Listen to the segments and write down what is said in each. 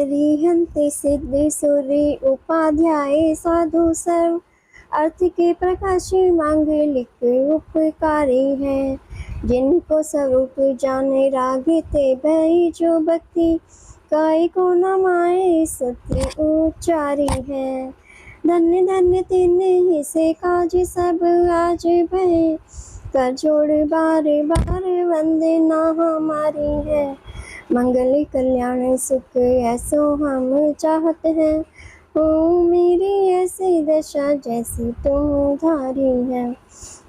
अरिहन्ते सिद्धि सूरि उपाध्याय साधु सर्व अर्थ के प्रकाशी मांगलिक उपकारी है। जिनको स्वरूप जाने रागे ते भई जो भक्ति काय को नमाए सत्य उच्चारी है। धन्य धन्य तिन्हीं से काज सब आज भय कर जोड़ बार बार वंदना हमारी है। मंगल कल्याण सुख ऐसो हम चाहते हैं। हो मेरी ऐसी दशा जैसी तुम धारी है।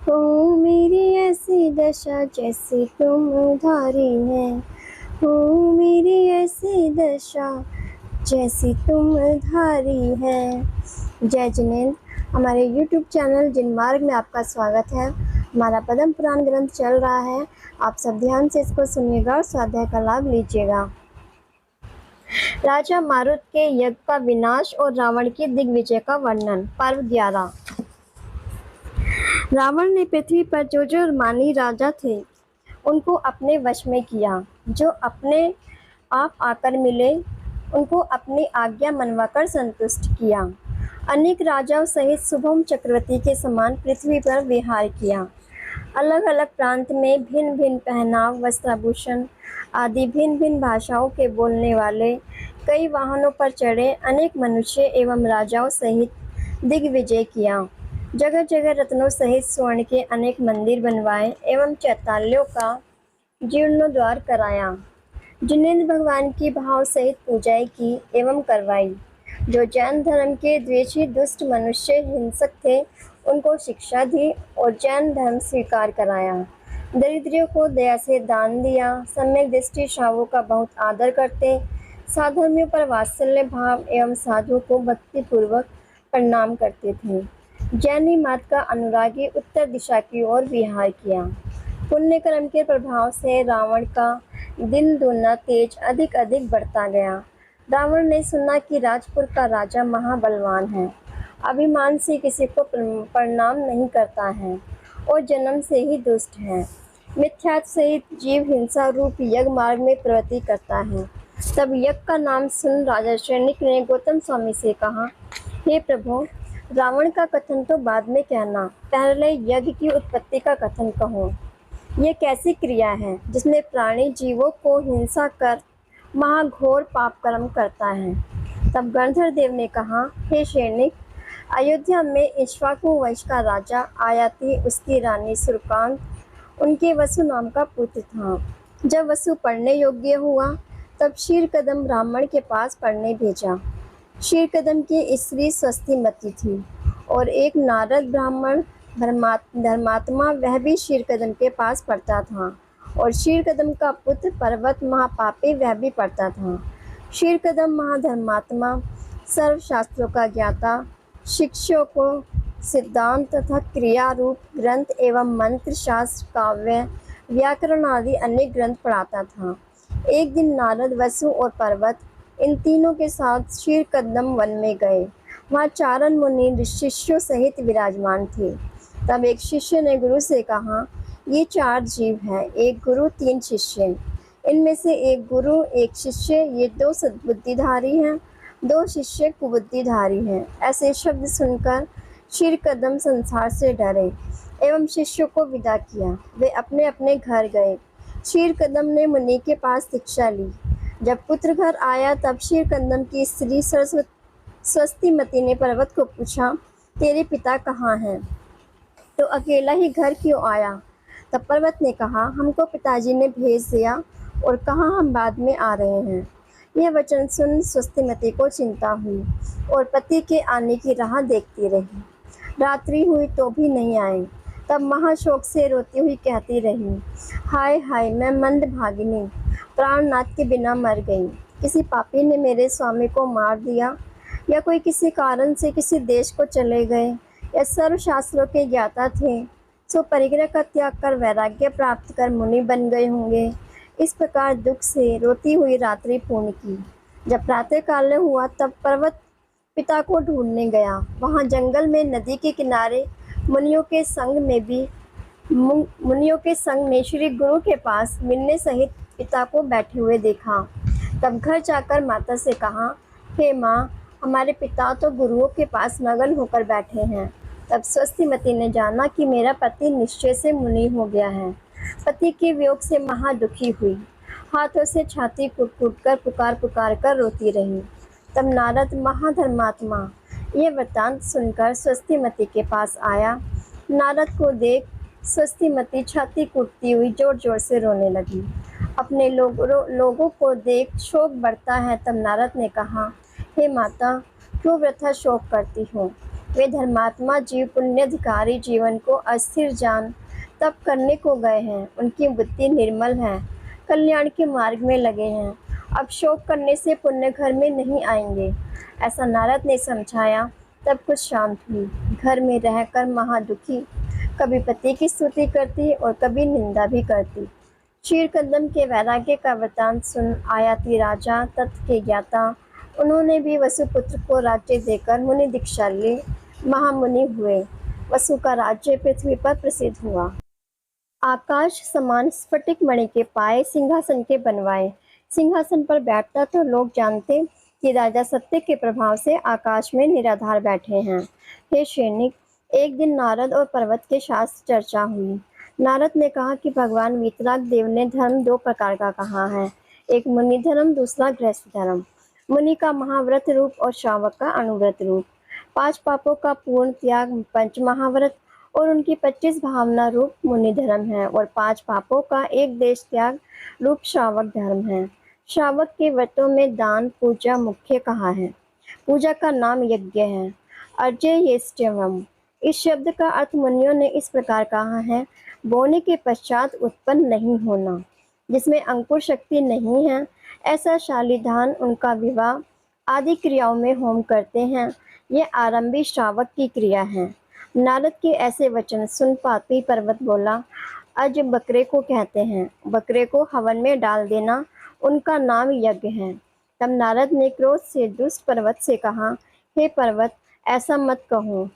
हो मेरी ऐसी दशा जैसी तुम धारी है। हो मेरी ऐसी दशा जैसी तुम धारी है। जय जिनेंद्र। हमारे YouTube चैनल जिनमार्ग में आपका स्वागत है। हमारा पद्म पुराण ग्रंथ चल रहा है। आप सब ध्यान से इसको सुनिएगा और स्वाध्याय का लाभ लीजिएगा। राजा मारुत के यज्ञ का विनाश और रावण की दिग्विजय का वर्णन। पर्व 11। रावण ने पृथ्वी पर जो मानी राजा थे उनको अपने वश में किया। जो अपने आप आकर मिले उनको अपनी आज्ञा मनवाकर संतुष्ट किया। अनेक राजाओं सहित शुभम चक्रवर्ती के समान पृथ्वी पर विहार किया। अलग अलग प्रांत में भिन्न भिन्न पहनाव, वस्त्राभूषण आदि भिन्न भिन्न भाषाओं के बोलने वाले कई वाहनों पर चढ़े अनेक मनुष्य एवं राजाओं सहित दिग्विजय किया। जगह जगह रत्नों सहित स्वर्ण के अनेक मंदिर बनवाए एवं चैत्यालयों का जीर्णोद्धार कराया। जिनेंद्र भगवान की भाव सहित पूजाएं की एवं करवाई। जो जैन धर्म के द्वेषी दुष्ट मनुष्य हिंसक थे उनको शिक्षा दी और जैन धर्म स्वीकार कराया। दरिद्रियों को दया से दान दिया। सम्यक दृष्टि शावों का बहुत आदर करते, साधर्मियों पर वात्सल्य भाव एवं साधु को भक्ति पूर्वक प्रणाम करते थे। जैनी मात का अनुरागी उत्तर दिशा की ओर विहार किया। पुण्य कर्म के प्रभाव से रावण का दिन दुना तेज अधिक अधिक बढ़ता गया। रावण ने सुना कि राजपुर का राजा महाबलवान है, अभिमान से किसी को प्रणाम नहीं करता है और जन्म से ही दुष्ट है। मिथ्यात्व सहित जीव हिंसा रूप यज्ञ मार्ग में प्रवृत्ति करता है। तब यज्ञ का नाम सुन राजा शनिक ने गौतम स्वामी से कहा, हे प्रभु, रावण का कथन तो बाद में कहना, पहले यज्ञ की उत्पत्ति का कथन कहो। यह कैसी क्रिया है जिसमें प्राणी जीवों को हिंसा कर महाघोर पाप कर्म करता है। तब गणधर देव ने कहा, हे शनिक, अयोध्या में इक्ष्वाकु वंश का राजा आयाति, उसकी रानी सुरकांत उनके वसु नाम का पुत्र था। जब वसु पढ़ने योग्य हुआ तब क्षीरकदम ब्राह्मण के पास पढ़ने भेजा। क्षीरकदम की स्त्री स्वस्तिमती थी और एक नारद ब्राह्मण धर्मात्मा वह भी क्षीरकदम के पास पढ़ता था और क्षीरकदम का पुत्र पर्वत महापापी वह भी पढ़ता था। क्षीरकदम महाधर्मात्मा सर्वशास्त्रों का ज्ञाता, शिष्यों को सिद्धांत तथा क्रिया रूप ग्रंथ एवं मंत्र शास्त्र काव्य व्याकरण आदि अनेक ग्रंथ पढ़ाता था। एक दिन नारद, वसु और पर्वत इन तीनों के साथ क्षीरकदम वन में गए। वहाँ चारण मुनि शिष्यों सहित विराजमान थे। तब एक शिष्य ने गुरु से कहा, ये चार जीव हैं, एक गुरु तीन शिष्य। इनमें से एक गुरु एक शिष्य, ये दो सद्बुद्धिधारी हैं, दो शिष्य कुबुद्धिधारी हैं। ऐसे शब्द सुनकर क्षीरकदम संसार से डरे एवं शिष्यों को विदा किया। वे अपने अपने घर गए। क्षीरकदम ने मुनि के पास शिक्षा ली। जब पुत्र घर आया तब क्षीरकदम की स्त्री स्वस्तिमती ने पर्वत को पूछा, तेरे पिता कहाँ हैं? तो अकेला ही घर क्यों आया? तब पर्वत ने कहा, हमको पिताजी ने भेज दिया और कहा हम बाद में आ रहे हैं। यह वचन सुन स्वस्तिमती को चिंता हुई और पति के आने की राह देखती रही। रात्रि हुई तो भी नहीं आए। तब महाशोक से रोती हुई कहती रही, हाय हाय, मैं मंदभागिनी प्राणनाथ के बिना मर गई। किसी पापी ने मेरे स्वामी को मार दिया, या कोई किसी कारण से किसी देश को चले गए, या सर्वशास्त्रों के ज्ञाता थे सो परिग्रह का त्याग कर वैराग्य प्राप्त कर मुनि बन गए होंगे। इस प्रकार दुख से रोती हुई रात्रि पूर्ण की। जब प्रातः काल हुआ तब पर्वत पिता को ढूंढने गया। वहाँ जंगल में नदी के किनारे मुनियों के संग में श्री गुरु के पास मिलने सहित पिता को बैठे हुए देखा। तब घर जाकर माता से कहा, हे माँ, हमारे पिता तो गुरुओं के पास मगन होकर बैठे हैं। तब स्वस्तिमती ने जाना कि मेरा पति निश्चय से मुनि हो गया है। पति के वियोग से महादुखी हुई, हाथों से छाती कूट कर पुकार पुकार कर रोती रही। तब नारद महाधर्मात्मा ये वृत्तांत सुनकर स्वस्तिमती के पास आया। नारद को देख स्वस्तिमती छाती कूटती हुई जोर जोर से रोने लगी। अपने लोगों को देख शोक बढ़ता है। तब नारद ने कहा, हे माता, क्यों वृथा शोक करती हो? वे धर्मात्मा जीव पुण्याधिकारी जीवन को अस्थिर जान तप करने को गए हैं। उनकी बुद्धि निर्मल है, कल्याण के मार्ग में लगे हैं। अब शोक करने से पुण्य घर में नहीं आएंगे, ऐसा नारद ने समझाया। तब कुछ शांत हुई। घर में रहकर महादुखी कभी पति की स्तुति करती और कभी निंदा भी करती। क्षीरकंदम के वैराग्य का वृतांत सुन आयाति राजा तत्व के ज्ञाता, उन्होंने भी वसुपुत्र को राज्य देकर मुनि दीक्षा ली, महामुनि हुए। वसु का राज्य पृथ्वी पर प्रसिद्ध हुआ। आकाश समान स्फटिक मणि के पाए सिंहासन के बनवाए। सिंहासन पर बैठता तो लोग जानते कि राजा सत्य के प्रभाव से आकाश में निराधार बैठे हैं। हे सैनिक, एक दिन नारद और पर्वत के शास्त्र चर्चा हुई। नारद ने कहा कि भगवान वीतराग देव ने धर्म दो प्रकार का कहा है, एक मुनि धर्म, दूसरा गृहस्थ धर्म। मुनि का महाव्रत रूप और श्रावक का अनुव्रत रूप। 5 पापों का पूर्ण त्याग पंच महाव्रत और उनकी 25 भावना रूप मुनि धर्म है, और 5 पापों का एक देश त्याग रूप श्रावक धर्म है। श्रावक के व्रतों में दान पूजा मुख्य कहा है। पूजा का नाम यज्ञ है। अर्जयेष्टवम, इस शब्द का अर्थ मुनियों ने इस प्रकार कहा है, बोने के पश्चात उत्पन्न नहीं होना, जिसमें अंकुर शक्ति नहीं है। ऐसा शालीधान उनका विवाह आदि क्रियाओं में होम करते हैं। ये आरंभी श्रावक की क्रिया है। नारद के ऐसे वचन सुन पापी पर्वत बोला, अज बकरे को कहते हैं, बकरे को हवन में डाल देना उनका नाम यज्ञ है। तब नारद ने क्रोध से दुष्ट पर्वत से कहा, हे पर्वत, ऐसा मत कहो,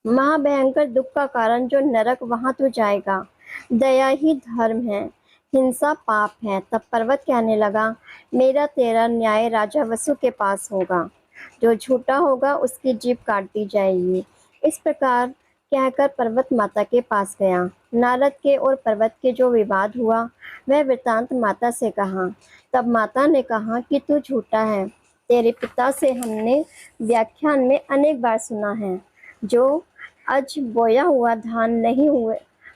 महाभयंकर दुख का कारण जो नरक, वहां तो जाएगा। दया ही धर्म है, हिंसा पाप है। तब पर्वत कहने लगा, मेरा तेरा न्याय राजा वसु के पास होगा, जो झूठा होगा उसकी जीभ काट दी जाएगी। इस प्रकार कहकर पर्वत माता के पास गया। नारद के और पर्वत के जो विवाद हुआ वह वृतांत माता से कहा। तब माता ने कहा कि तू झूठा है। तेरे पिता से हमने व्याख्यान में अनेक बार सुना है, जो आज बोया हुआ धान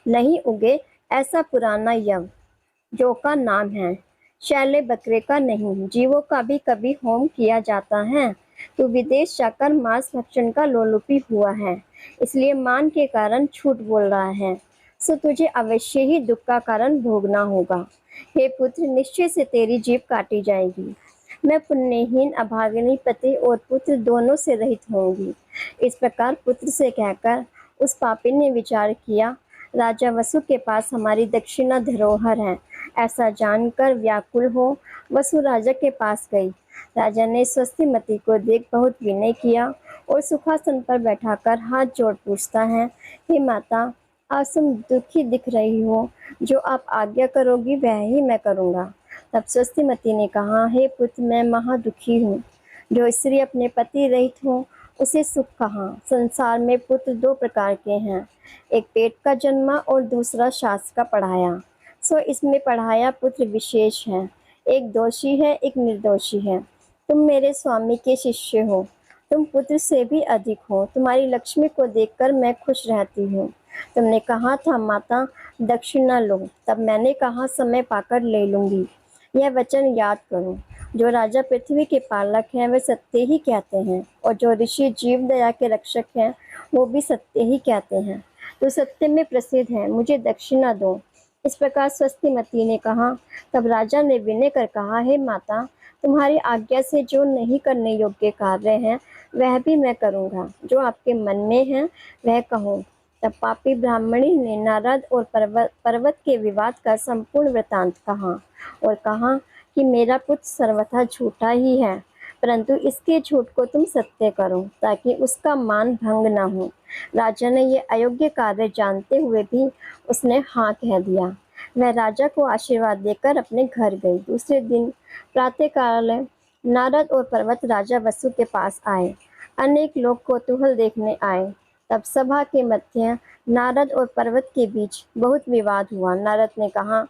नहीं उगे, ऐसा पुराना यव जो का नाम है, शैले बकरे का नहीं, जीवों का भी कभी होम किया जाता है। तू विदेश जाकर मांस भक्षण का लोलुपी हुआ है, इसलिए मान के कारण झूठ बोल रहा है, सो तुझे अवश्य ही दुख का कारण भोगना होगा। हे पुत्र, निश्चय से तेरी जीभ काटी जाएगी। मैं पुण्यहीन अभागिनी पति और पुत्र दोनों से रहित होंगी। इस प्रकार पुत्र से कहकर उस पापी ने विचार किया, राजा वसु के पास हमारी दक्षिणा धरोहर है। ऐसा जानकर व्याकुल हो वसु राजा के पास गई। राजा ने स्वस्तिमती को देख बहुत विनय किया और सुखासन पर बैठाकर हाथ जोड़ पूछता है, हे माता, आज तुम दुखी दिख रही हो, जो आप आज्ञा करोगी वह ही मैं करूँगा। तब स्वस्तिमती ने कहा, हे पुत्र, मैं महादुखी हूँ। जो स्त्री अपने पति रहित हो उसे सुख कहाँ। संसार में पुत्र 2 प्रकार के हैं, एक पेट का जन्मा और दूसरा शास्त्र का पढ़ाया। सो इसमें पढ़ाया पुत्र विशेष है, एक दोषी है, एक निर्दोषी है। तुम मेरे स्वामी के शिष्य हो, तुम पुत्र से भी अधिक हो। तुम्हारी लक्ष्मी को देखकर मैं खुश रहती हूँ। तुमने कहा था माता दक्षिणा लो, तब मैंने कहा समय पाकर ले लूँगी। यह वचन याद करो। जो राजा पृथ्वी के पालक हैं वे सत्य ही कहते हैं, और जो ऋषि जीव दया के रक्षक हैं वो भी सत्य ही कहते हैं। तो सत्य में प्रसिद्ध है, मुझे दक्षिणा दो। इस प्रकार स्वस्तिमती ने कहा। तब राजा ने विनय कर कहा, हे माता, तुम्हारी आज्ञा से जो नहीं करने योग्य कार्य हैं वह भी मैं करूँगा, जो आपके मन में है वह कहो। तब पापी ब्राह्मणी ने नारद और पर्वत के विवाद का संपूर्ण वृतांत कहा और कहा कि मेरा पुत्र सर्वथा झूठा ही है, परंतु इसके झूठ को तुम सत्य करो ताकि उसका मान भंग न हो। राजा ने ये अयोग्य कार्य जानते हुए भी उसने हाँ कह दिया। वह राजा को आशीर्वाद देकर अपने घर गई। दूसरे दिन प्रातःकाल नारद और पर्वत राजा वसु के पास आए। अनेक लोग कौतूहल देखने आए। तब सभा के मध्य नारद और पर्वत के बीच बहुत विवाद हुआ। नारद ने कहा,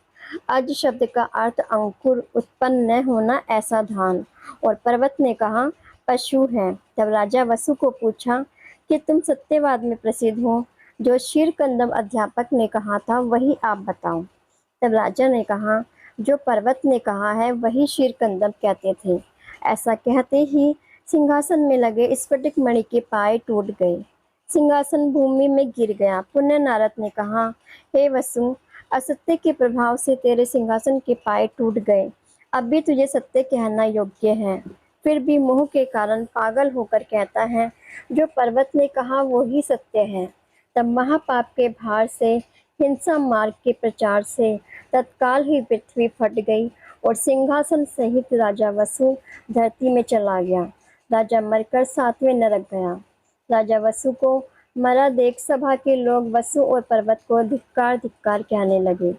अज शब्द का अर्थ अंकुर उत्पन्न न होना ऐसा धान। और पर्वत ने कहा, पशु है। तब राजा वसु को पूछा कि तुम सत्यवाद में प्रसिद्ध हो, जो क्षीरकंदम अध्यापक ने कहा था वही आप बताओ। तब राजा ने कहा, जो पर्वत ने कहा है वही क्षीरकंदम कहते थे। ऐसा कहते ही सिंहासन में लगे स्फटिक मणि के पाए टूट गए। सिंहासन भूमि में गिर गया। पुनः नारद ने कहा, हे वसु, असत्य के प्रभाव से तेरे सिंहासन के पाए टूट गए। अब भी तुझे सत्य कहना योग्य है, फिर भी मोह के कारण पागल होकर कहता है, जो पर्वत ने कहा वो ही सत्य है। तब महापाप के भार से, हिंसा मार्ग के प्रचार से तत्काल ही पृथ्वी फट गई और सिंहासन सहित राजा वसु धरती में चला गया। राजा मरकर 7वें नरक गया। राजा वसु को मरा देख सभा के लोग वसु और पर्वत को धिक्कार धिक्कार कहने लगे।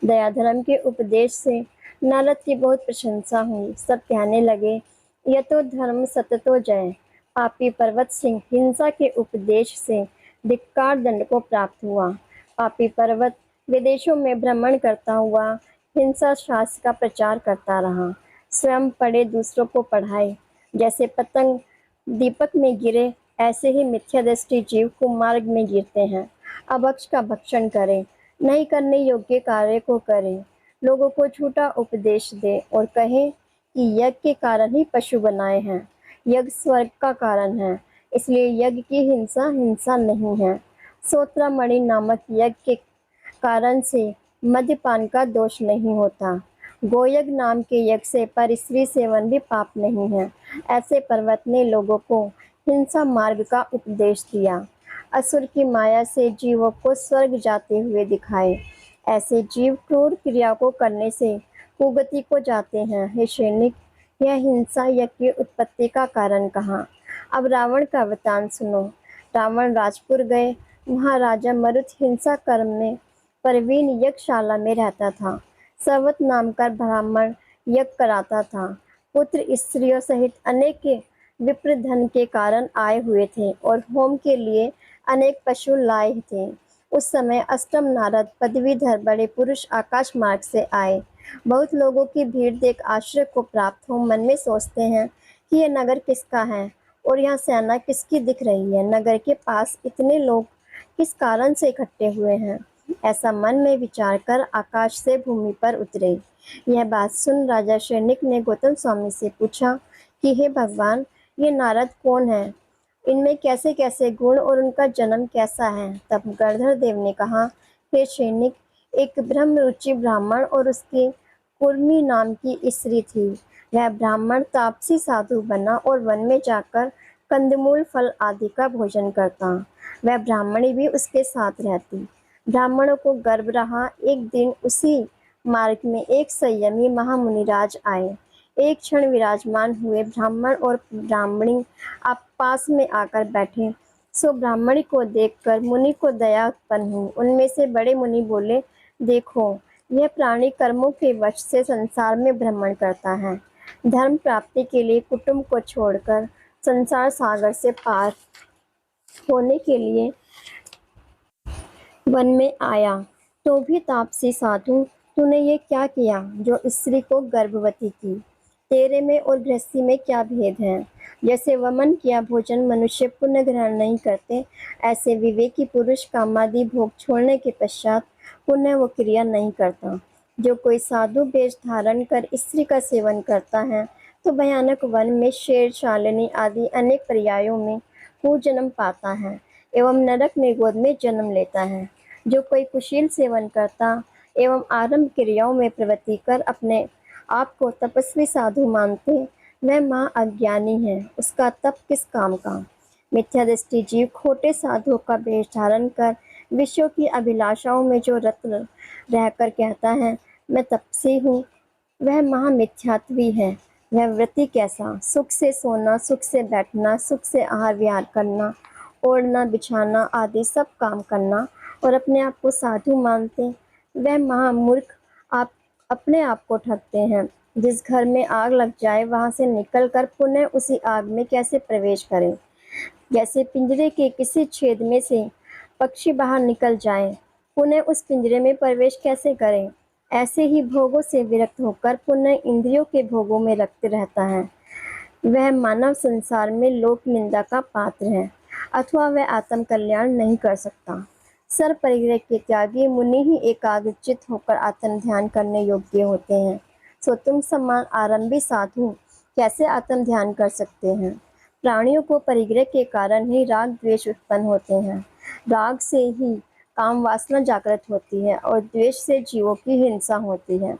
दया धर्म के उपदेश से नारद की बहुत प्रशंसा हुई। सब कहने लगे, यह तो धर्म सततो जय। पापी पर्वत सिंह हिंसा के उपदेश से धिक्कार दंड को प्राप्त हुआ। पापी पर्वत विदेशों में भ्रमण करता हुआ हिंसा शास्त्र का प्रचार करता रहा। स्वयं पढ़े दूसरों को पढ़ाए। जैसे पतंग दीपक में गिरे, ऐसे ही मिथ्या दृष्टि जीव कुमार्ग में गिरते हैं। अभक्ष का भक्षण करें, नहीं करने योग्य कार्य को करें, लोगों को झूठा उपदेश दे और कहे कि यज्ञ के कारण ही पशु बनाए हैं। यज्ञ स्वर्ग का कारण है, इसलिए यज्ञ की हिंसा हिंसा नहीं है। सोत्रामणि नामक यज्ञ के कारण से मद्यपान का दोष नहीं होता। गोयज्ञ नाम के यज्ञ से परस्त्री सेवन भी पाप नहीं है। ऐसे पर्वत ने लोगों को हिंसा मार्ग का उपदेश दिया। असुर की माया से जीवों को स्वर्ग जाते हुए दिखाए। ऐसे जीव क्रूर क्रिया को करने से कुगति को जाते हैं। हे सैनिक, यह हिंसा यज्ञ की उत्पत्ति का कारण कहा। अब रावण का वृतांत सुनो। रावण राजपुर गए। वहाँ राजा मरुत हिंसा कर्म में प्रवीण यज्ञशाला में रहता था। सवत नाम का ब्राह्मण यज्ञ कराता था। पुत्र स्त्रियों सहित अनेक विप्र धन के कारण आए हुए थे और होम के लिए अनेक पशु लाए थे। उस समय अष्टम नारद पदवीधर बड़े पुरुष आकाश मार्ग से आए। बहुत लोगों की भीड़ देख आश्रय को प्राप्त हो मन में सोचते हैं कि यह नगर किसका है और यहाँ सेना किसकी दिख रही है। नगर के पास इतने लोग किस कारण से इकट्ठे हुए हैं। ऐसा मन में विचार कर आकाश से भूमि पर उतरे। यह बात सुन राजा सैनिक ने गौतम स्वामी से पूछा कि हे भगवान, ये नारद कौन है, इनमें कैसे कैसे गुण और उनका जन्म कैसा है। तब गणधर देव ने कहा, हे सैनिक, एक ब्रह्म रुचि ब्राह्मण और उसकी कुर्मी नाम की स्त्री थी। वह ब्राह्मण तापसी साधु बना और वन में जाकर कंदमूल फल आदि का भोजन करता। वह ब्राह्मणी भी उसके साथ रहती। ब्राह्मणों को गर्व रहा। एक दिन उसी मार्ग में एक संयमी महामुनिराज आए। एक क्षण विराजमान हुए। ब्राह्मण और ब्राह्मणी आप पास में आकर बैठे। सो ब्राह्मणी को देखकर मुनि को दया उत्पन्न हुई। उनमें से बड़े मुनि बोले, देखो, यह प्राणी कर्मों के वश से संसार में भ्रमण करता है। धर्म प्राप्ति के लिए कुटुंब को छोड़कर संसार सागर से पार होने के लिए वन में आया। तो भी तापसी साधु, तूने ये क्या किया जो स्त्री को गर्भवती की? तेरे में और गृहस्थी में क्या भेद है? जैसे वमन किया भोजन मनुष्य पुण्य ग्रहण नहीं करते, ऐसे विवेकी पुरुष कामादि भोग छोड़ने के पश्चात पुण्य वो क्रिया नहीं करता। जो कोई साधु वेश धारण कर स्त्री का सेवन करता है तो भयानक वन में शेर, शालिनी आदि अनेक पर्यायों में जन्म पाता है एवं नरक निगोद में जन्म लेता है। जो कोई कुशील सेवन करता एवं आरंभ क्रियाओं में प्रवृत्ति कर अपने आप को तपस्वी साधु मानते, वह महा अज्ञानी है। उसका तप किस काम का? मिथ्या दृष्टि जीव खोटे साधुओं का वेश धारण कर विषयों की अभिलाषाओं में जो रत रहकर कहता है मैं तपस्वी हूँ, वह महामिथ्यात्वी है। वह व्रति कैसा? सुख से सोना, सुख से बैठना, सुख से आहार विहार करना, ओढ़ना बिछाना आदि सब काम करना और अपने आप को साधु मानते, वह महामूर्ख आप अपने आप को ठगते हैं। जिस घर में आग लग जाए वहां से निकलकर पुनः उसी आग में कैसे प्रवेश करें? जैसे पिंजरे के किसी छेद में से पक्षी बाहर निकल जाएं, पुनः उस पिंजरे में प्रवेश कैसे करें? ऐसे ही भोगों से विरक्त होकर पुनः इंद्रियों के भोगों में रक्त रहता है। वह मानव संसार में लोक निंदा का पात्र है, अथवा वह आत्म कल्याण नहीं कर सकता। सर्व परिग्रह के त्यागी मुनि ही एकाग्रचित होकर आत्म ध्यान करने योग्य होते हैं। सो तुम समान आरंभी साधु कैसे आत्म ध्यान कर सकते हैं? प्राणियों को परिग्रह के कारण ही राग द्वेष उत्पन्न होते हैं। राग से ही काम वासना जागृत होती है और द्वेष से जीवों की हिंसा होती है।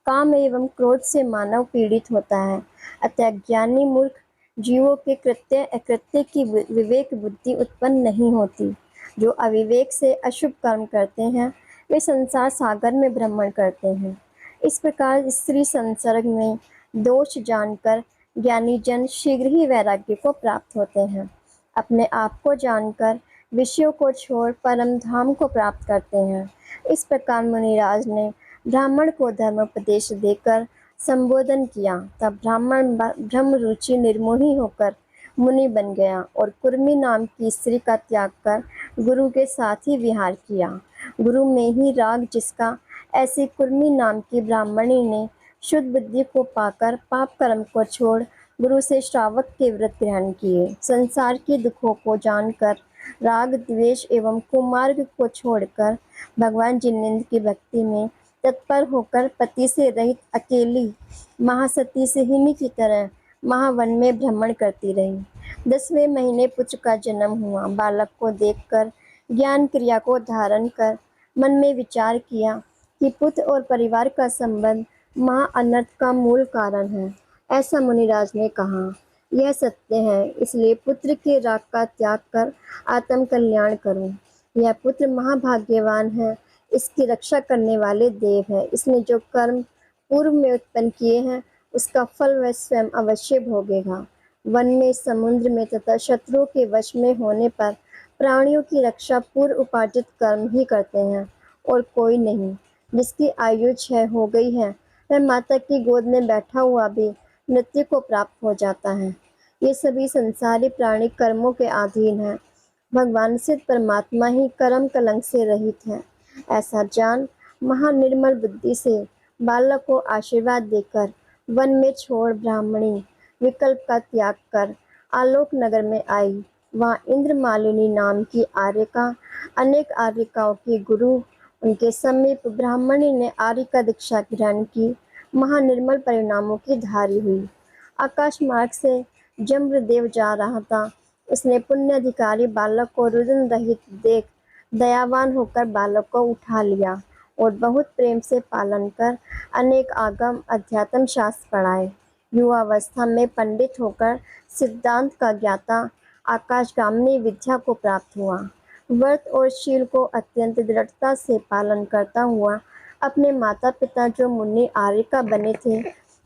काम एवं क्रोध से मानव पीड़ित होता है। अतः ज्ञानी मूर्ख जीवों के कृत्य अकृत्य की विवेक बुद्धि उत्पन्न नहीं होती। जो अविवेक से अशुभ कर्म करते हैं वे संसार सागर में भ्रमण करते हैं। इस प्रकार स्त्री संसर्ग में दोष जानकर ज्ञानी जन शीघ्र ही वैराग्य को प्राप्त होते हैं। अपने आप को जानकर विषयों को छोड़ परम धाम को प्राप्त करते हैं। इस प्रकार मुनिराज ने ब्राह्मण को धर्मोपदेश देकर संबोधन किया। तब ब्राह्मण ब्रह्म रुचि निर्मोही होकर मुनि बन गया और कुर्मी नाम की स्त्री का त्याग कर गुरु के साथ ही विहार किया। गुरु में ही राग जिसका, ऐसी कुर्मी नाम की ब्राह्मणी ने शुद्ध बुद्धि को पाकर पाप कर्म को छोड़ गुरु से श्रावक के व्रत ग्रहण किए। संसार के दुखों को जानकर राग द्वेष एवं कुमार्ग को छोड़कर भगवान जिनेन्द्र की भक्ति में तत्पर होकर पति से रहित अकेली महासती सिहिनी की तरह महावन में भ्रमण करती रही। 10वें महीने पुत्र का जन्म हुआ। बालक को देखकर ज्ञान क्रिया को धारण कर मन में विचार किया कि पुत्र और परिवार का संबंध महा अनर्थ का मूल कारण है। ऐसा मुनिराज ने कहा। यह सत्य है, इसलिए पुत्र के राग का त्याग कर आत्म कल्याण करो। यह पुत्र महाभाग्यवान है, इसकी रक्षा करने वाले देव है। इसने जो कर्म पूर्व में उत्पन्न किए हैं उसका फल वह स्वयं अवश्य भोगेगा। वन में, समुद्र में तथा शत्रुओं के वश में होने पर प्राणियों की रक्षा पूर्व उपार्जित कर्म ही करते हैं और कोई नहीं। जिसकी आयु 6 हो गई है वह माता की गोद में बैठा हुआ भी मृत्यु को प्राप्त हो जाता है। ये सभी संसारी प्राणी कर्मों के अधीन हैं। भगवान सिद्ध परमात्मा ही कर्म कलंक से रहित है। ऐसा जान महानिर्मल बुद्धि से बालक को आशीर्वाद देकर वन में छोड़ ब्राह्मणी विकल्प का त्याग कर आलोक नगर में आई। वहाँ इंद्रमालिनी नाम की आर्यका अनेक आर्यकाओं की गुरु उनके समीप ब्राह्मणी ने आर्य का दीक्षा ग्रहण की। महानिर्मल परिणामों की धारी हुई। आकाश मार्ग से जम्रदेव जा रहा था। उसने पुण्याधिकारी बालक को रुदन रहित देख दयावान होकर बालक को उठा लिया और बहुत प्रेम से पालन कर अनेक आगम अध्यात्म शास्त्र पढ़ाए। युवावस्था में पंडित होकर सिद्धांत का ज्ञाता आकाशगामिनी विद्या को प्राप्त हुआ। व्रत और शील को अत्यंत दृढ़ता से पालन करता हुआ अपने माता पिता जो मुनि आर्यका बने थे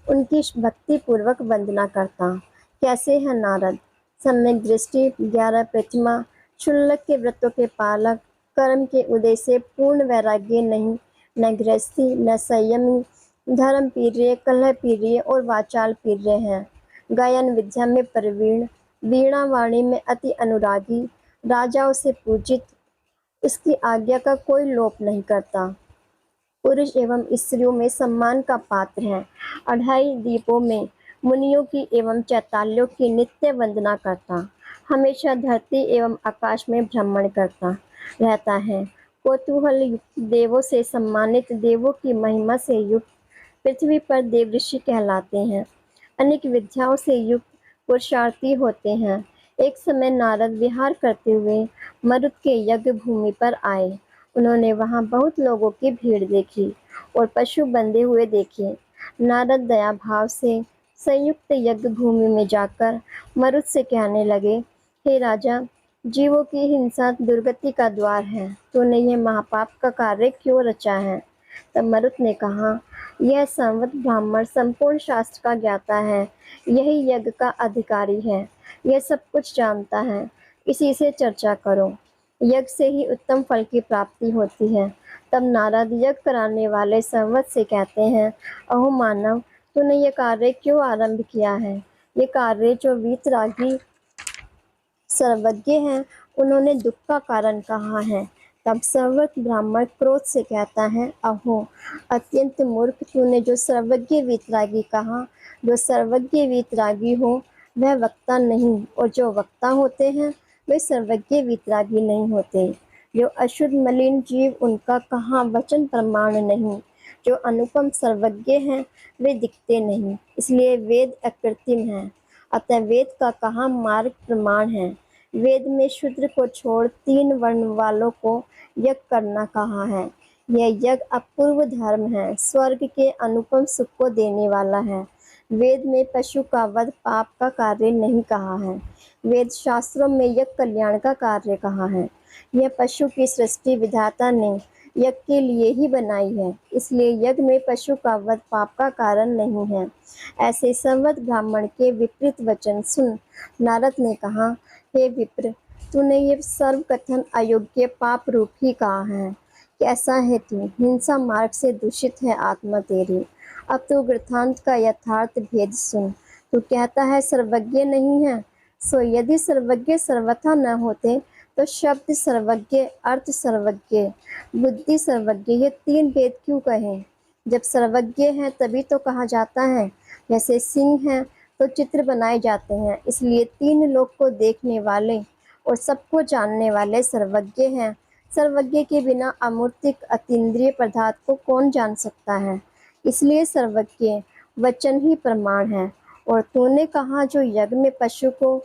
उनकी भक्ति पूर्वक वंदना करता। कैसे है नारद? सम्यक दृष्टि, 11 प्रतिमा, क्षुल्लक के व्रतों के पालक, कर्म के उदय से पूर्ण वैराग्य नहीं, न गृहस्थी न संयमी, धर्म पीर्य, कलह पीर्य और वाचाल पीर्य हैं। गायन विद्या में प्रवीण, वीणा वाणी में अति अनुरागी, राजाओं से पूजित, उसकी आज्ञा का कोई लोप नहीं करता। पुरुष एवं स्त्रियों में सम्मान का पात्र है। 2.5 दीपों में मुनियों की एवं चैतालियों की नित्य वंदना करता। हमेशा धरती एवं आकाश में भ्रमण करता रहता है। कौतूहल युक्त देवों से सम्मानित, देवों की महिमा से युक्त पृथ्वी पर देव ऋषि कहलाते हैं। अनेक विद्याओं से युक्त पुरुषार्थी होते हैं। एक समय नारद विहार करते हुए मरुत के यज्ञ भूमि पर आए। उन्होंने वहां बहुत लोगों की भीड़ देखी और पशु बंधे हुए देखे। नारद दया भाव से संयुक्त यज्ञ भूमि में जाकर मरुत से कहने लगे, हे राजा, जीवों की हिंसा दुर्गति का द्वार है। तूने यह महापाप का कार्य क्यों रचा है? तब मरुत ने कहा, यह संवत ब्राह्मण संपूर्ण शास्त्र का ज्ञाता है, यही यज्ञ का अधिकारी है, यह सब कुछ जानता है, इसी से चर्चा करो। यज्ञ से ही उत्तम फल की प्राप्ति होती है। तब नारद यज्ञ कराने वाले संवत से कहते हैं, अहो मानव, तूने ये कार्य क्यों आरंभ किया है? ये कार्य जो वीतरागी सर्वज्ञ हैं, उन्होंने दुख का कारण कहा है। तब सर्वज्ञ ब्राह्मण क्रोध से कहता है, अहो अत्यंत मूर्ख, तूने जो सर्वज्ञ वीतरागी कहा। जो सर्वज्ञ वीतरागी हो वह वक्ता नहीं, और जो वक्ता होते हैं वे सर्वज्ञ वीतरागी नहीं होते। जो अशुद्ध मलिन जीव, उनका कहाँ वचन प्रमाण नहीं। जो अनुपम सर्वज्ञ हैं वे दिखते नहीं, इसलिए वेद अकृत्रिम है। अतः वेद का कहाँ मार्ग प्रमाण है। वेद में शूद्र को छोड़ 3 वर्ण वालों को यज्ञ करना कहा है। यह यज्ञ अपूर्व धर्म है, स्वर्ग के अनुपम सुख को देने वाला है। वेद में पशु का वध पाप का कार्य नहीं कहा है। वेद शास्त्रों में यज्ञ कल्याण का कार्य कहा है। यह पशु की सृष्टि विधाता ने यज्ञ के लिए ही बनाई है, इसलिए यज्ञ में पशु का वध पाप का कारण नहीं है। ऐसे संवत ब्राह्मण के विपरीत वचन सुन नारद ने कहा, हे विप्र, तूने ये सर्व कथन अयोग्य पाप रूप ही कहा है। कैसा है तू? हिंसा मार्ग से दूषित है आत्मा तेरी। अब तू वृत्तांत का यथार्थ भेद सुन। तू कहता है सर्वज्ञ नहीं है, सो यदि सर्वज्ञ सर्वथा न होते तो शब्द सर्वज्ञ, अर्थ सर्वज्ञ, बुद्धि सर्वज्ञ, ये 3 भेद क्यों कहे? जब सर्वज्ञ है तभी तो कहा जाता है। जैसे सिंह है तो चित्र बनाए जाते हैं, इसलिए 3 लोक को देखने वाले और सबको जानने वाले सर्वज्ञ हैं। सर्वज्ञ के बिना अमूर्तिक अतीन्द्रिय पदार्थ को कौन जान सकता है? इसलिए सर्वज्ञ वचन ही प्रमाण है। और तूने कहा जो यज्ञ में पशु को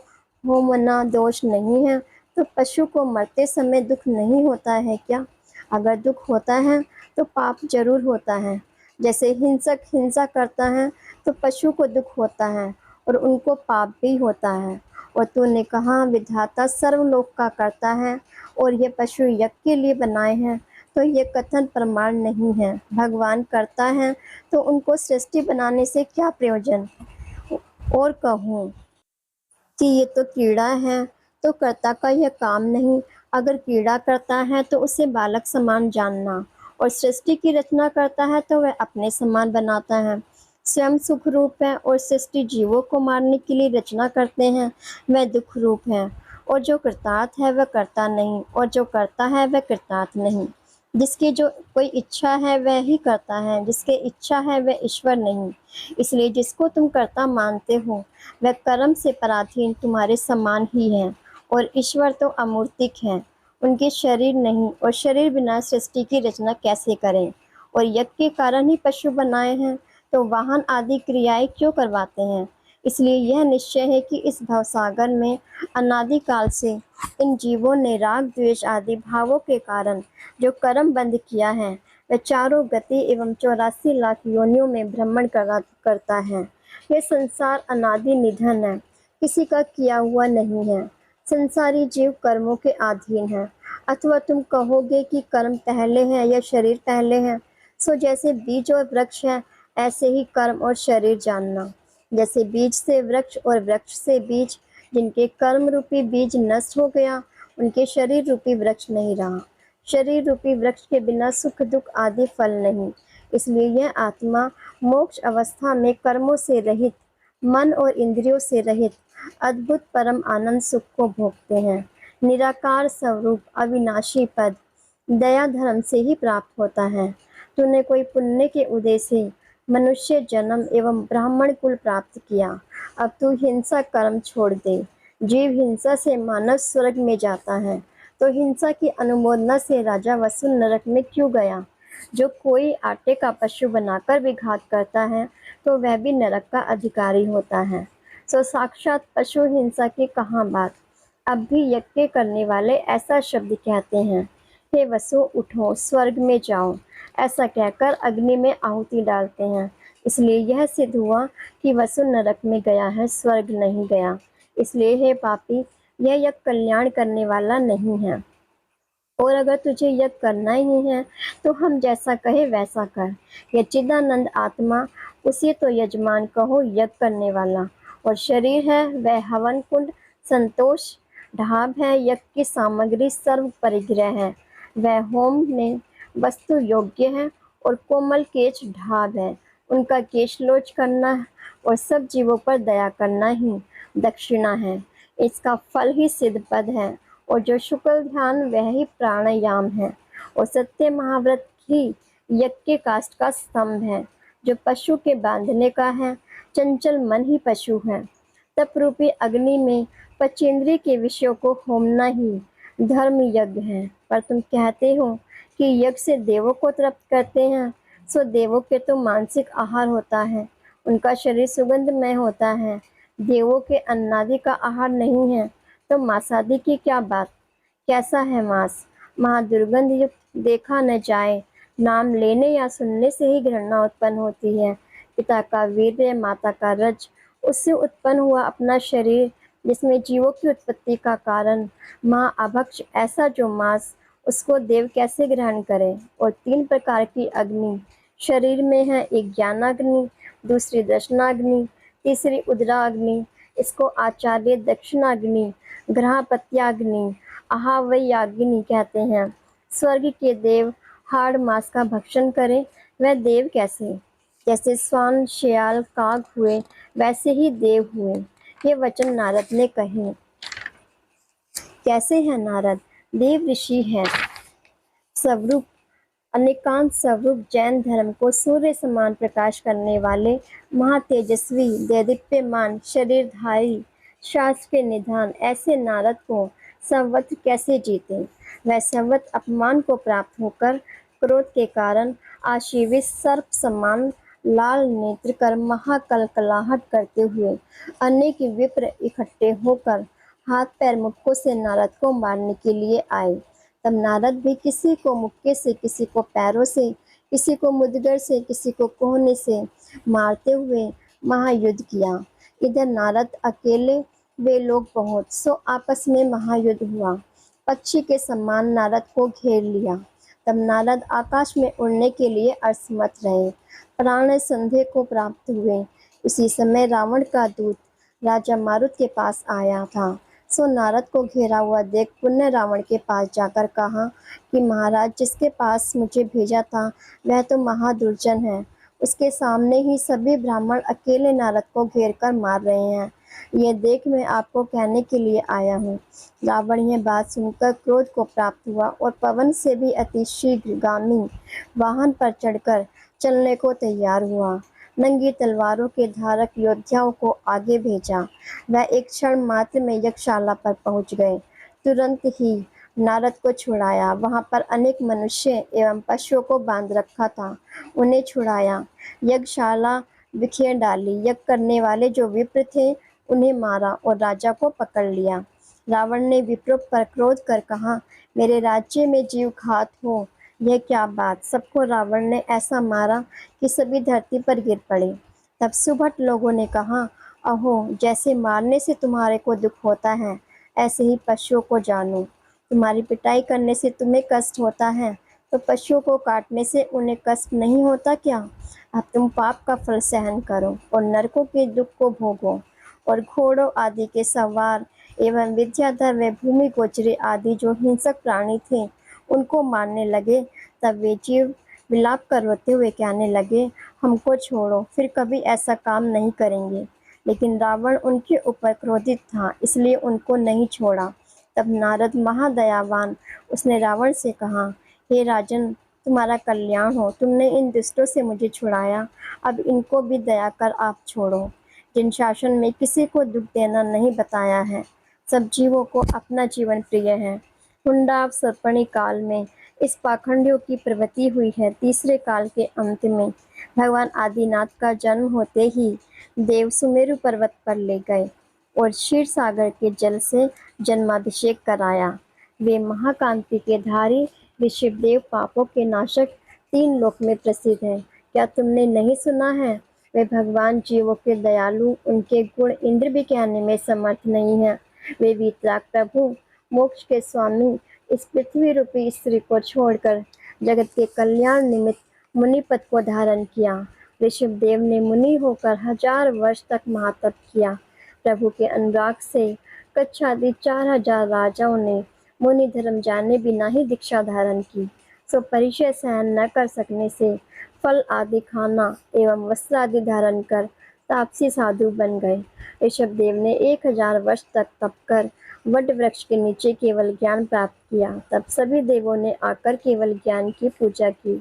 होमना दोष नहीं है, तो पशु को मरते समय दुख नहीं होता है क्या? अगर दुख होता है तो पाप जरूर होता है। जैसे हिंसक हिंसा करता है तो पशु को दुख होता है और उनको पाप भी होता है। और तूने कहा विधाता सर्वलोक का करता है और ये पशु यज्ञ के लिए बनाए हैं, तो ये कथन प्रमाण नहीं है। भगवान करता है तो उनको सृष्टि बनाने से क्या प्रयोजन? और कहूँ कि ये तो कीड़ा है, तो कर्ता का यह काम नहीं। अगर कीड़ा करता है तो उसे बालक समान जानना, और सृष्टि की रचना करता है तो वह अपने समान बनाता है। स्वयं सुख रूप है और सृष्टि जीवों को मारने के लिए रचना करते हैं, वह दुख रूप है। और जो कृतार्थ है वह करता नहीं, और जो करता है वह कृतार्थ नहीं। जिसकी जो कोई इच्छा है वह ही करता है, जिसके इच्छा है वह ईश्वर नहीं। इसलिए जिसको तुम कर्ता मानते हो वह कर्म से पराधीन तुम्हारे समान ही है, और ईश्वर तो अमूर्तिक है, उनके शरीर नहीं, और शरीर बिना सृष्टि की रचना कैसे करें? और यज्ञ के कारण ही पशु बनाए हैं, तो वाहन आदि क्रियाएं क्यों करवाते हैं? इसलिए यह निश्चय है कि इस भवसागर में अनादिकाल से इन जीवों ने राग द्वेष आदि भावों के कारण जो कर्म बंद किया है, वह चारों गति एवं 84 लाख योनियों में भ्रमण करता है। यह संसार अनादि निधन है, किसी का किया हुआ नहीं है। संसारी जीव कर्मों के अधीन है। अथवा तुम कहोगे कि कर्म पहले है या शरीर पहले है। सो जैसे बीज और वृक्ष है, ऐसे ही कर्म और शरीर जानना। जैसे बीज से वृक्ष और वृक्ष से बीज, जिनके कर्म रूपी बीज नष्ट हो गया, उनके शरीर रूपी वृक्ष नहीं रहा। शरीर रूपी वृक्ष के बिना सुख दुख आदि फल नहीं। इसलिए यह आत्मा मोक्ष अवस्था में कर्मों से रहित, मन और इंद्रियों से रहित अद्भुत परम आनंद सुख को भोगते हैं। निराकार स्वरूप अविनाशी पद दया धर्म से ही प्राप्त होता है। तूने कोई पुण्य के उदय से मनुष्य जन्म एवं ब्राह्मण कुल प्राप्त किया। अब तू हिंसा कर्म छोड़ दे। जीव हिंसा से मानव स्वर्ग में जाता है, तो हिंसा की अनुमोदना से राजा वसु नरक में क्यों गया? जो कोई आटे का पशु बनाकर भी घात करता है, तो वह भी नरक का अधिकारी होता है। सो साक्षात पशु हिंसा की कहाँ बात? अब भी यज्ञ करने वाले ऐसा शब्द कहते हैं, हे वसु उठो स्वर्ग में जाओ। ऐसा कहकर अग्नि में आहुति डालते हैं। इसलिए यह सिद्ध हुआ कि वसु नरक में गया है, स्वर्ग नहीं गया। इसलिए हे पापी, यह यज्ञ कल्याण करने वाला नहीं है। और अगर तुझे यज्ञ करना ही है तो हम जैसा कहे वैसा कर। यह चिदानंद आत्मा, उसे तो यजमान कहो यज्ञ करने वाला। और शरीर है वह हवन कुंड, संतोष ढाब है, यज्ञ की सामग्री सर्व परिग्रह है। वह होम में वस्तु योग्य है और कोमल केश ढाब है। उनका केशलोच करना और सब जीवों पर दया करना ही दक्षिणा है। इसका फल ही सिद्ध पद है और जो शुक्ल ध्यान वह ही प्राणायाम है और सत्य महाव्रत ही यज्ञ के काष्ठ का स्तंभ है। जो पशु के बांधने का है, चंचल मन ही पशु है। तप रूपी अग्नि में पचेंद्रिय के विषयों को होमना ही धर्म यज्ञ है। पर तुम कहते हो कि यज्ञ से देवों को तृप्त करते हैं, सो देवों के तो मानसिक आहार होता है, उनका शरीर सुगंधमय होता है। देवों के अन्नादि का आहार नहीं है, तो मांसादि की क्या बात। कैसा है मांस, महादुर्गंध युक्त, देखा न जाए। नाम लेने या सुनने से ही घृणा उत्पन्न होती है। पिता का वीर्य, माता का रज, उससे उत्पन्न हुआ अपना शरीर जिसमें जीवों की उत्पत्ति का कारण महाअभक्ष, ऐसा जो मांस, उसको देव कैसे ग्रहण करें। और 3 प्रकार की अग्नि शरीर में है, एक ज्ञानाग्नि, दूसरी दर्शनाग्नि, तीसरी उदराग्नि। इसको आचार्य दक्षिणाग्नि, ग्रहपत्याग्नि, आहावयाग्नि कहते हैं। स्वर्ग के देव हाड़ मांस का भक्षण करें, वह देव कैसे। जैसे स्वान, श्याल, काग हुए, वैसे ही देव हुए। ये वचन नारद ने कहे। कैसे हैं नारद। देव ऋषि हैं, स्वरूप अनेकांत स्वरूप, जैन धर्म को सूर्य समान प्रकाश करने वाले, महातेजस्वी, दैदीप्यमान शरीरधारी, शास्त्र के निधान, ऐसे नारद को संवत कैसे जीते। वह संवत अपमान को प्राप्त होकर क्रोध के कारण आशीवित सर्प समान लाल नेत्र कर महाकलकलाहट करते हुए अनेक विप्र इकट्ठे होकर हाथ पैर मुक्कों से नारद को मारने के लिए आए। तब नारद भी किसी को मुक्के से, किसी को पैरों से, किसी को मुदगर से, किसी को कोहने से मारते हुए महायुद्ध किया। इधर नारद अकेले, वे लोग बहुत, सो आपस में महायुद्ध हुआ। पक्षी के समान नारद को घेर लिया। तब नारद आकाश में उड़ने के लिए असमर्थ रहे, प्राण संध्या को प्राप्त हुए। उसी समय रावण का दूत राजा मारुत के पास आया था। सो नारद को घेरा हुआ देख पुण्य रावण के पास जाकर कहा कि महाराज, जिसके पास मुझे भेजा था वह तो महादुर्जन है। उसके सामने ही सभी ब्राह्मण अकेले नारद को घेर कर मार रहे हैं। ये देख मैं आपको कहने के लिए आया हूँ। रावण यह बात सुनकर क्रोध को प्राप्त हुआ और पवन से भी अति शीघ्रगामी वाहन पर चढ़कर चलने को तैयार हुआ। नंगी तलवारों के धारक योद्धाओं को आगे भेजा। वह एक क्षण मात्र में यज्ञशाला पर पहुंच गए। तुरंत ही नारद को छुड़ाया। वहां पर अनेक मनुष्य एवं पशुओं को बांध रखा था, उन्हें छुड़ाया। यज्ञशाला बिखेर डाली। यज्ञ करने वाले जो विप्र थे उन्हें मारा और राजा को पकड़ लिया। रावण ने विप्रों पर क्रोध कर कहा, मेरे राज्य में जीव घात हो, यह क्या बात। सबको रावण ने ऐसा मारा कि सभी धरती पर गिर पड़े। तब सुभट लोगों ने कहा, अहो, जैसे मारने से तुम्हारे को दुख होता है, ऐसे ही पशुओं को जानो। तुम्हारी पिटाई करने से तुम्हें कष्ट होता है, तो पशुओं को काटने से उन्हें कष्ट नहीं होता क्या। अब तुम पाप का फल सहन करो और नरकों के दुख को भोगो। और घोड़ों आदि के सवार एवं विद्याधर व भूमि गोचरी आदि जो हिंसक प्राणी थे उनको मारने लगे। तब वे जीव विलाप कर रोते हुए कहने लगे, हमको छोड़ो, फिर कभी ऐसा काम नहीं करेंगे। लेकिन रावण उनके ऊपर क्रोधित था, इसलिए उनको नहीं छोड़ा। तब नारद महादयावान, उसने रावण से कहा, हे राजन, तुम्हारा कल्याण हो, तुमने इन दुष्टों से मुझे छुड़ाया, अब इनको भी दया कर आप छोड़ो। जिन शासन में किसी को दुख देना नहीं बताया है, सब जीवों को अपना जीवन प्रिय है। हुंडाव सर्पणी काल में इस पाखंडियों की प्रवृत्ति हुई है। तीसरे काल के अंत में भगवान आदिनाथ का जन्म होते ही देव सुमेरु पर्वत पर ले गए और क्षीर सागर के जल से जन्माभिषेक कराया। वे महाकांति के धारी ऋषिदेव, पापों के नाशक, 3 लोक में प्रसिद्ध है। क्या तुमने नहीं सुना है। वे भगवान जीवों के दयालु, उनके गुण इंद्र भी कहने में समर्थ नहीं है। वे वितराग प्रभु, मोक्ष के स्वामी, इस पृथ्वी रूपी स्त्री को छोड़कर जगत के कल्याण निमित्त मुनि पद को धारण किया। ऋषभदेव ने मुनि होकर 1000 वर्ष तक महातप किया। प्रभु के अनुराग से कच्छादि 4000 राजाओं ने मुनि धर्म जाने बिना ही दीक्षा धारण की, सो परिचय सहन न कर सकने से फल आदि खाना एवं वस्त्र आदि धारण कर तापसी साधु बन गए। ऋषभ देव ने 1000 वर्ष तक तप कर वट वृक्ष के नीचे केवल ज्ञान प्राप्त किया। तब सभी देवों ने आकर केवल ज्ञान की पूजा की।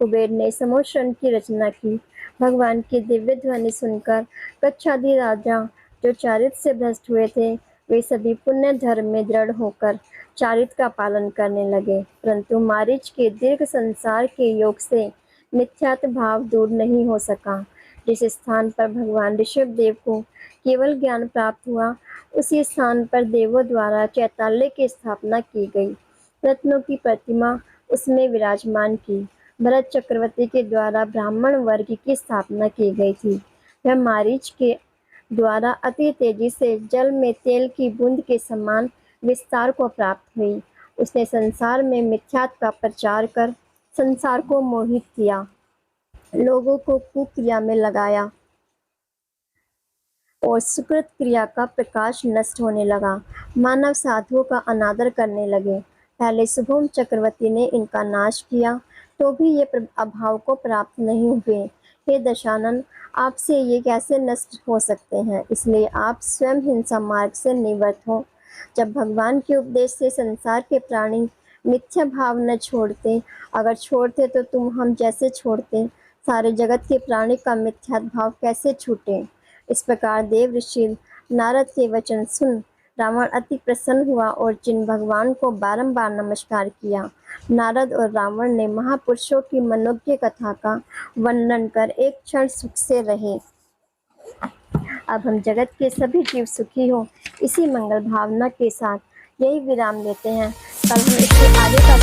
कुबेर ने समोषण की रचना की। भगवान की दिव्य ध्वनि सुनकर कच्छादि राजा जो चारित्र से भ्रष्ट हुए थे, वे सभी पुण्य धर्म में दृढ़ होकर चारित्र का पालन करने लगे। परंतु मारीच के दीर्घ संसार के योग से मिथ्यात्व भाव दूर नहीं हो सका। जिस स्थान पर भगवान ऋषभ देव को केवल ज्ञान प्राप्त हुआ, उसी स्थान पर देवों द्वारा चैताल्य की स्थापना की गई। रत्नों की प्रतिमा उसमें विराजमान की। भरत चक्रवर्ती के द्वारा ब्राह्मण वर्ग की स्थापना की गई थी। वह मारीच के द्वारा अति तेजी से जल में तेल की बूंद के समान विस्तार को प्राप्त हुई। उसने संसार में मिथ्यात्व का प्रचार कर संसार को मोहित किया, लोगों को कुक्रिया में लगाया और सुकृत क्रिया का प्रकाश नष्ट होने लगा। मानव साधुओं का अनादर करने लगे। पहले शुभम चक्रवर्ती ने इनका नाश किया, तो भी ये अभाव को प्राप्त नहीं हुए। हे दशानन, आपसे ये कैसे नष्ट हो सकते हैं? इसलिए आप स्वयं हिंसा मार्ग से निवृत्त हो। जब भगवान के उपदेश से संसार के प्राणी मिथ्या भाव न छोड़ते, अगर छोड़ते तो तुम हम जैसे छोड़ते, सारे जगत के प्राणी का मिथ्या भाव कैसे छूटे? इस प्रकार देव ऋषि नारद के वचन सुन रावण अति प्रसन्न हुआ और जिन भगवान को बारंबार नमस्कार किया। नारद और रावण ने महापुरुषों की मनोज्ञ कथा का वर्णन कर एक क्षण सुख से रहे। अब हम जगत के सभी जीव सुखी हो, इसी मंगल भावना के साथ यही विराम लेते हैं। कल हम इसके आगे का